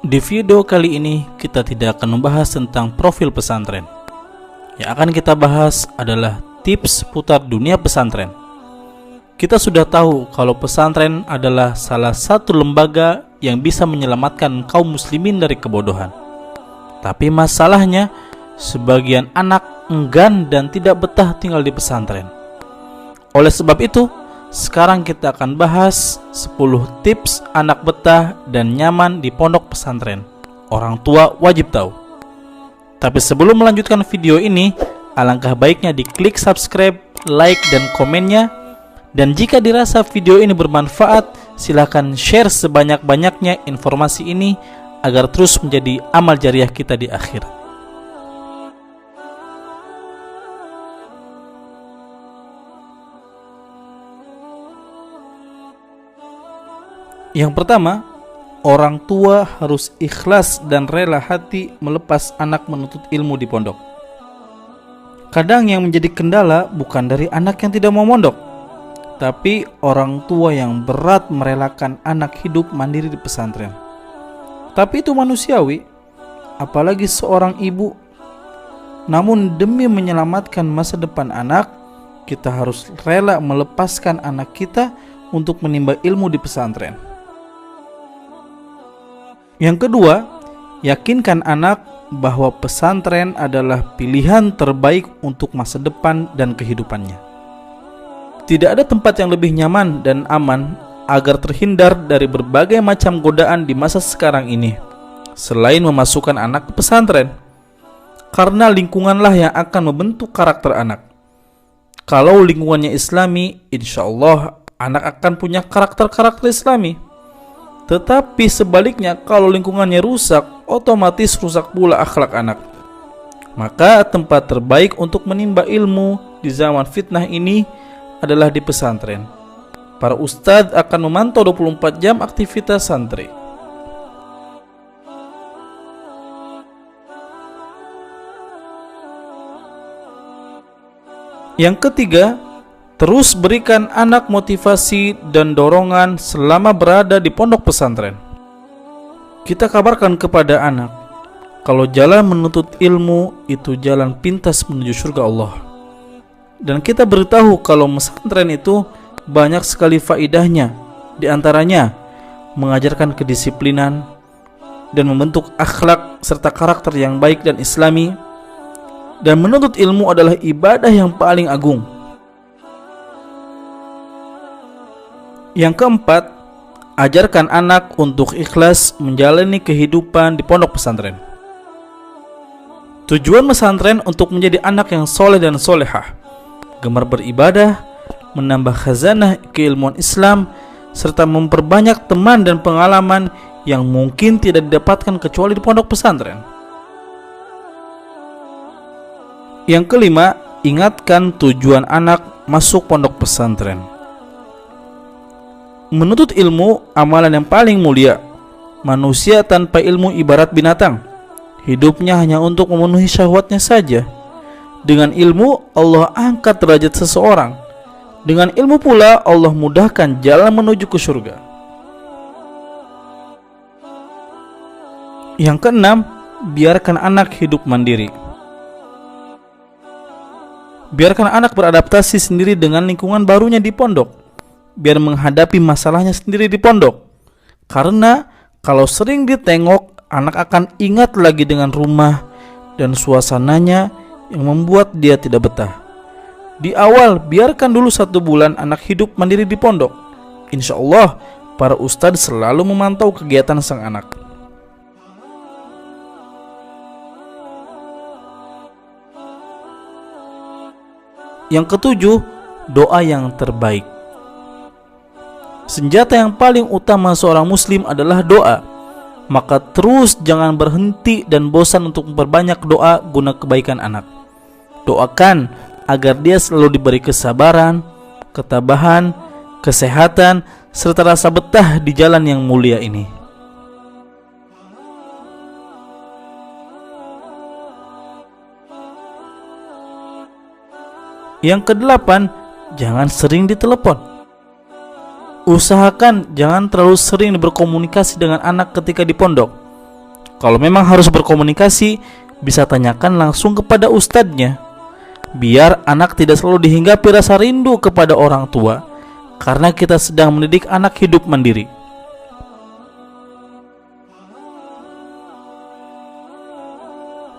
Di video kali ini kita tidak akan membahas tentang profil pesantren. Yang akan kita bahas adalah tips seputar dunia pesantren. Kita sudah tahu kalau pesantren adalah salah satu lembaga yang bisa menyelamatkan kaum muslimin dari kebodohan. Tapi masalahnya, sebagian anak enggan dan tidak betah tinggal di pesantren. Oleh sebab itu, sekarang kita akan bahas 10 tips anak betah dan nyaman di pondok pesantren. Orang tua wajib tahu. Tapi sebelum melanjutkan video ini, alangkah baiknya diklik subscribe, like, dan komennya. Dan jika dirasa video ini bermanfaat, silakan share sebanyak-banyaknya informasi ini agar terus menjadi amal jariah kita di akhirat. Yang pertama, orang tua harus ikhlas dan rela hati melepas anak menuntut ilmu di pondok. Kadang yang menjadi kendala bukan dari anak yang tidak mau mondok, tapi orang tua yang berat merelakan anak hidup mandiri di pesantren. Tapi itu manusiawi, apalagi seorang ibu. Namun demi menyelamatkan masa depan anak, kita harus rela melepaskan anak kita untuk menimba ilmu di pesantren. Yang kedua, yakinkan anak bahwa pesantren adalah pilihan terbaik untuk masa depan dan kehidupannya. Tidak ada tempat yang lebih nyaman dan aman agar terhindar dari berbagai macam godaan di masa sekarang ini, selain memasukkan anak ke pesantren. Karena lingkunganlah yang akan membentuk karakter anak. Kalau lingkungannya Islami, insya Allah anak akan punya karakter-karakter Islami. Tetapi sebaliknya, kalau lingkungannya rusak, otomatis rusak pula akhlak anak. Maka tempat terbaik untuk menimba ilmu di zaman fitnah ini adalah di pesantren. Para ustadz akan memantau 24 jam aktivitas santri. Yang ketiga, terus berikan anak motivasi dan dorongan selama berada di pondok pesantren. Kita kabarkan kepada anak, kalau jalan menuntut ilmu itu jalan pintas menuju surga Allah. Dan kita beritahu kalau pesantren itu banyak sekali faidahnya. Di antaranya, mengajarkan kedisiplinan dan membentuk akhlak serta karakter yang baik dan islami. Dan menuntut ilmu adalah ibadah yang paling agung. Yang keempat, ajarkan anak untuk ikhlas menjalani kehidupan di pondok pesantren. Tujuan pesantren untuk menjadi anak yang soleh dan solehah, gemar beribadah, menambah khazanah keilmuan Islam, serta memperbanyak teman dan pengalaman yang mungkin tidak didapatkan kecuali di pondok pesantren. Yang kelima, ingatkan tujuan anak masuk pondok pesantren. Menuntut ilmu amalan yang paling mulia. Manusia tanpa ilmu ibarat binatang. Hidupnya hanya untuk memenuhi syahwatnya saja. Dengan ilmu Allah angkat derajat seseorang. Dengan ilmu pula Allah mudahkan jalan menuju ke surga. Yang keenam, biarkan anak hidup mandiri. Biarkan anak beradaptasi sendiri dengan lingkungan barunya di pondok. Biar menghadapi masalahnya sendiri di pondok. Karena kalau sering ditengok, anak akan ingat lagi dengan rumah dan suasananya yang membuat dia tidak betah. Di awal, biarkan dulu 1 bulan anak hidup mandiri di pondok. Insya Allah, para ustadz selalu memantau kegiatan sang anak. Yang ketujuh, doa yang terbaik. Senjata yang paling utama seorang muslim adalah doa. Maka terus jangan berhenti dan bosan untuk memperbanyak doa guna kebaikan anak. Doakan agar dia selalu diberi kesabaran, ketabahan, kesehatan, serta rasa betah di jalan yang mulia ini. Yang kedelapan, jangan sering ditelepon. Usahakan jangan terlalu sering berkomunikasi dengan anak ketika di pondok. Kalau memang harus berkomunikasi, bisa tanyakan langsung kepada ustadznya, biar anak tidak selalu dihinggapi rasa rindu kepada orang tua, karena kita sedang mendidik anak hidup mandiri.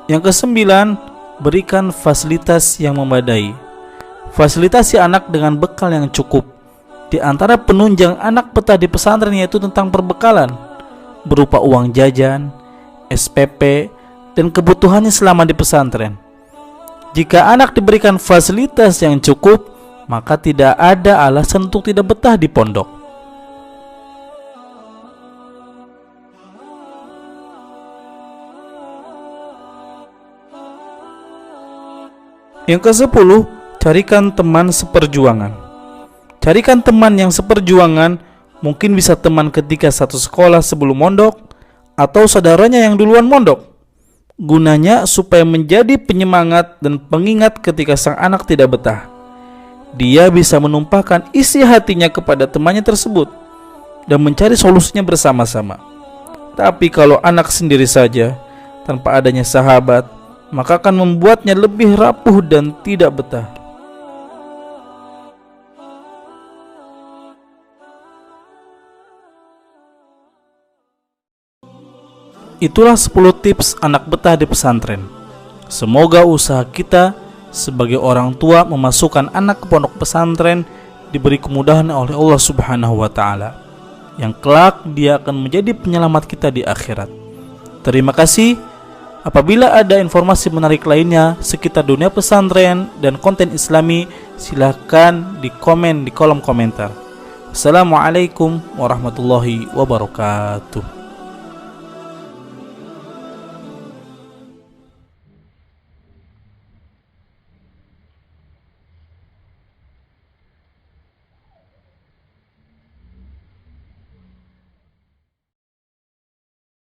Yang kesembilan, berikan fasilitas yang memadai. Fasilitasi anak dengan bekal yang cukup. Di antara penunjang anak betah di pesantren yaitu tentang perbekalan, berupa uang jajan, SPP, dan kebutuhannya selama di pesantren. Jika anak diberikan fasilitas yang cukup, maka tidak ada alasan untuk tidak betah di pondok. Yang ke-10, carikan teman seperjuangan. Carikan teman yang seperjuangan, mungkin bisa teman ketika satu sekolah sebelum mondok, atau saudaranya yang duluan mondok. Gunanya supaya menjadi penyemangat dan pengingat ketika sang anak tidak betah. Dia bisa menumpahkan isi hatinya kepada temannya tersebut dan mencari solusinya bersama-sama. Tapi kalau anak sendiri saja, tanpa adanya sahabat, maka akan membuatnya lebih rapuh dan tidak betah. Itulah 10 tips anak betah di pesantren. Semoga usaha kita sebagai orang tua memasukkan anak ke pondok pesantren diberi kemudahan oleh Allah Subhanahu wa Ta'ala, yang kelak dia akan menjadi penyelamat kita di akhirat. Terima kasih. Apabila ada informasi menarik lainnya sekitar dunia pesantren dan konten Islami, silahkan di komen di kolom komentar. Assalamualaikum warahmatullahi wabarakatuh.